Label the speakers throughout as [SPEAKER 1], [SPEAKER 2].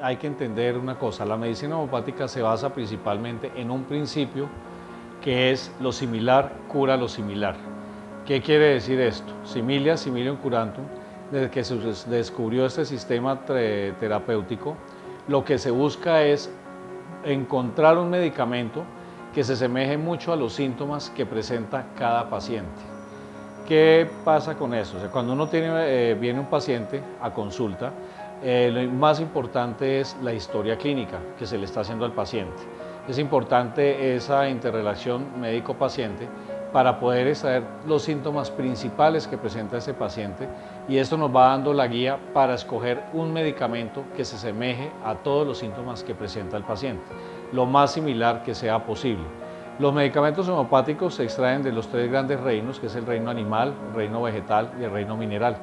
[SPEAKER 1] hay que entender una cosa, la medicina homeopática se basa principalmente en un principio que es lo similar cura lo similar. ¿Qué quiere decir esto? Similia similium curantum, desde que se descubrió este sistema terapéutico, lo que se busca es encontrar un medicamento que se asemeje mucho a los síntomas que presenta cada paciente. ¿Qué pasa con eso? O sea, cuando uno viene un paciente a consulta, lo más importante es la historia clínica que se le está haciendo al paciente. Es importante esa interrelación médico-paciente para poder extraer los síntomas principales que presenta ese paciente, y esto nos va dando la guía para escoger un medicamento que se asemeje a todos los síntomas que presenta el paciente, lo más similar que sea posible. Los medicamentos homeopáticos se extraen de los tres grandes reinos, que es el reino animal, el reino vegetal y el reino mineral.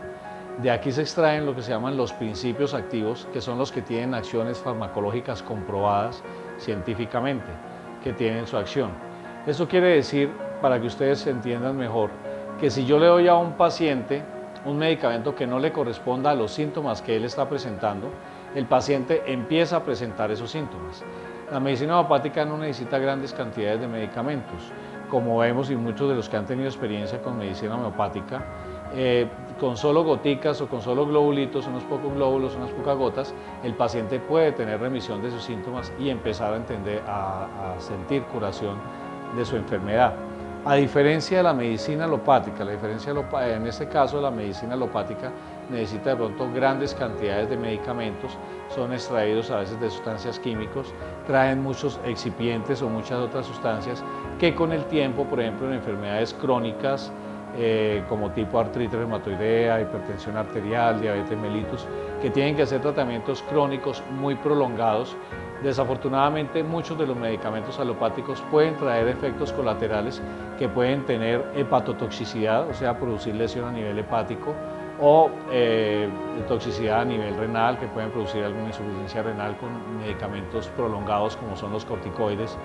[SPEAKER 1] De aquí se extraen lo que se llaman los principios activos, que son los que tienen acciones farmacológicas comprobadas científicamente, que tienen su acción. Eso quiere decir, para que ustedes entiendan mejor, que si yo le doy a un paciente un medicamento que no le corresponda a los síntomas que él está presentando, el paciente empieza a presentar esos síntomas. La medicina homeopática no necesita grandes cantidades de medicamentos, como vemos, y muchos de los que han tenido experiencia con medicina homeopática, con solo goticas o con solo globulitos, unos pocos glóbulos, unas pocas gotas, el paciente puede tener remisión de sus síntomas y empezar a sentir curación de su enfermedad. A diferencia de la medicina alopática, en este caso la medicina alopática necesita de pronto grandes cantidades de medicamentos, son extraídos a veces de sustancias químicos, traen muchos excipientes o muchas otras sustancias que con el tiempo, por ejemplo en enfermedades crónicas, como tipo artritis reumatoidea, hipertensión arterial, diabetes mellitus, que tienen que hacer tratamientos crónicos muy prolongados. Desafortunadamente, muchos de los medicamentos alopáticos pueden traer efectos colaterales que pueden tener hepatotoxicidad, o sea, producir lesión a nivel hepático, o toxicidad a nivel renal, que pueden producir alguna insuficiencia renal con medicamentos prolongados como son los corticoides,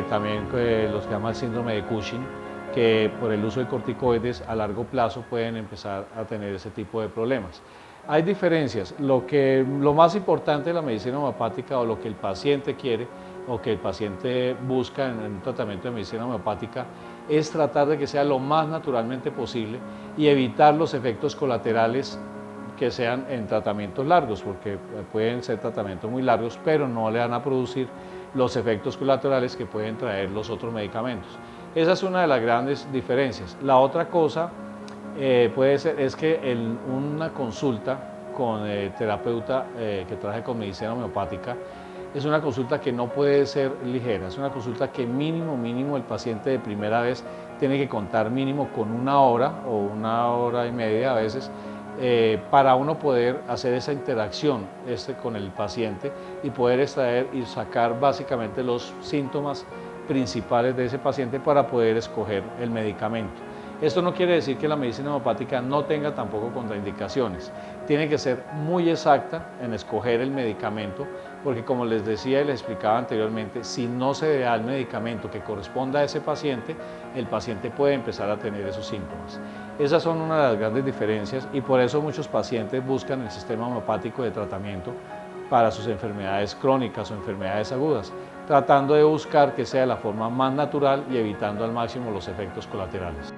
[SPEAKER 1] también los que llaman síndrome de Cushing, que por el uso de corticoides a largo plazo pueden empezar a tener ese tipo de problemas. Hay diferencias. Lo más importante de la medicina homeopática, o lo que el paciente quiere o que el paciente busca en un tratamiento de medicina homeopática, es tratar de que sea lo más naturalmente posible y evitar los efectos colaterales que sean en tratamientos largos, porque pueden ser tratamientos muy largos, pero no le van a producir los efectos colaterales que pueden traer los otros medicamentos. Esa es una de las grandes diferencias. La otra cosa es que una consulta con el terapeuta que trabaje con medicina homeopática es una consulta que no puede ser ligera, es una consulta que mínimo el paciente de primera vez tiene que contar mínimo con 1 hora o 1 hora y media a veces, para uno poder hacer esa interacción con el paciente y poder extraer y sacar básicamente los síntomas principales de ese paciente para poder escoger el medicamento. Esto no quiere decir que la medicina homeopática no tenga tampoco contraindicaciones. Tiene que ser muy exacta en escoger el medicamento, porque como les decía y les explicaba anteriormente, si no se da el medicamento que corresponda a ese paciente, el paciente puede empezar a tener esos síntomas. Esas son una de las grandes diferencias, y por eso muchos pacientes buscan el sistema homeopático de tratamiento para sus enfermedades crónicas o enfermedades agudas, tratando de buscar que sea de la forma más natural y evitando al máximo los efectos colaterales.